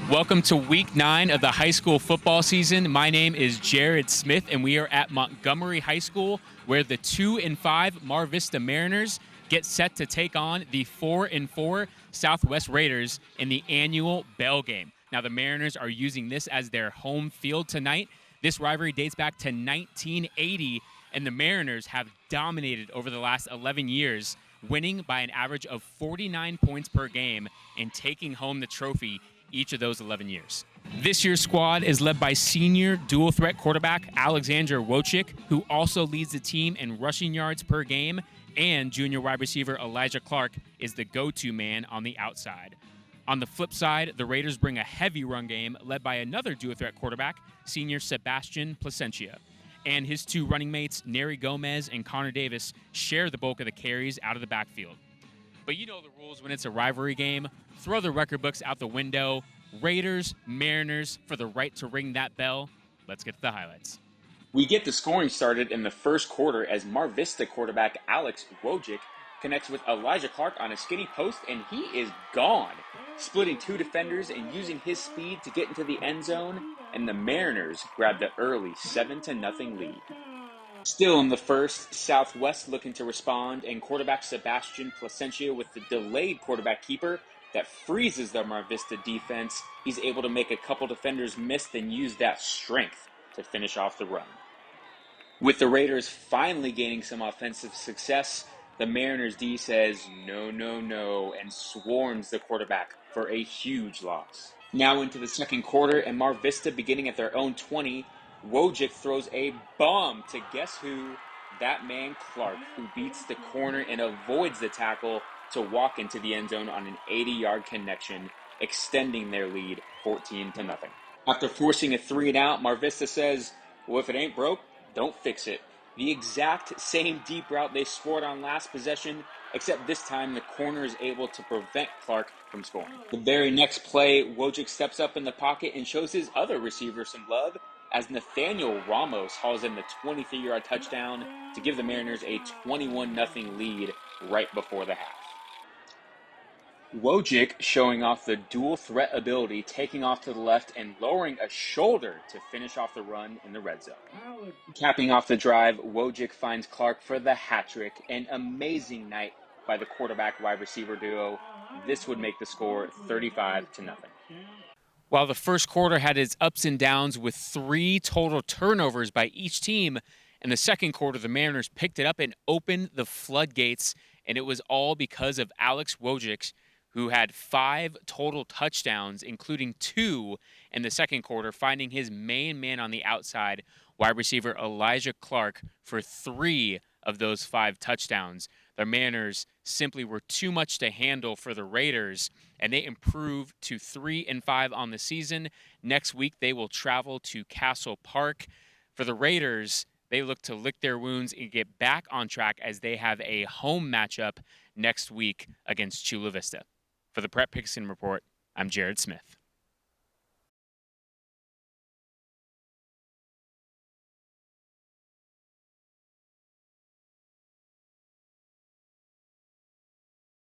Welcome to week 9 of the high school football season. My name is Jared Smith, and we are at Montgomery High School, where the 2-5 Mar Vista Mariners get set to take on the 4-4 Southwest Raiders in the annual Bell Game. Now, the Mariners are using this as their home field tonight. This rivalry dates back to 1980, and the Mariners have dominated over the last 11 years, winning by an average of 49 points per game and taking home the trophy each of those 11 years. This year's squad is led by senior dual-threat quarterback Alexander Wojcik, who also leads the team in rushing yards per game, and junior wide receiver Elijah Clark is the go-to man on the outside. On the flip side, the Raiders bring a heavy run game led by another dual-threat quarterback, senior Sebastian Placentia. And his two running mates, Neri Gomez and Connor Davis, share the bulk of the carries out of the backfield. But you know the rules when it's a rivalry game. Throw the record books out the window. Raiders, Mariners for the right to ring that bell. Let's get to the highlights. We get the scoring started in the first quarter as Mar Vista quarterback Alex Wojcik connects with Elijah Clark on a skinny post, and he is gone, splitting two defenders and using his speed to get into the end zone, and the Mariners grab the early 7-0 lead. Still in the first, Southwest looking to respond, and quarterback Sebastian Placentia with the delayed quarterback keeper that freezes the Mar Vista defense. He's able to make a couple defenders miss, then use that strength to finish off the run. With the Raiders finally gaining some offensive success, the Mariners D says no, and swarms the quarterback for a huge loss. Now into the second quarter, and Mar Vista beginning at their own 20, Wojcik throws a bomb to guess who? That man Clark, who beats the corner and avoids the tackle to walk into the end zone on an 80-yard connection, extending their lead 14-0. After forcing a 3-and-out, Mar Vista says, well, if it ain't broke, don't fix it. The exact same deep route they scored on last possession, except this time the corner is able to prevent Clark from scoring. The very next play, Wojcik steps up in the pocket and shows his other receiver some love as Nathaniel Ramos hauls in the 23-yard touchdown to give the Mariners a 21-0 lead right before the half. Wojcik showing off the dual threat ability, taking off to the left and lowering a shoulder to finish off the run in the red zone. Capping off the drive, Wojcik finds Clark for the hat trick. An amazing night by the quarterback-wide receiver duo. This would make the score 35-0. While the first quarter had its ups and downs with 3 total turnovers by each team, in the second quarter the Mariners picked it up and opened the floodgates, and it was all because of Alex Wojcik, who had 5 total touchdowns, including 2 in the second quarter, finding his main man on the outside, wide receiver Elijah Clark, for 3 of those 5 touchdowns. The Mariners simply were too much to handle for the Raiders, and they improved to 3-5 on the season. Next week, they will travel to Castle Park. For the Raiders, they look to lick their wounds and get back on track as they have a home matchup next week against Chula Vista. For the Prep Pickerson Report, I'm Jared Smith.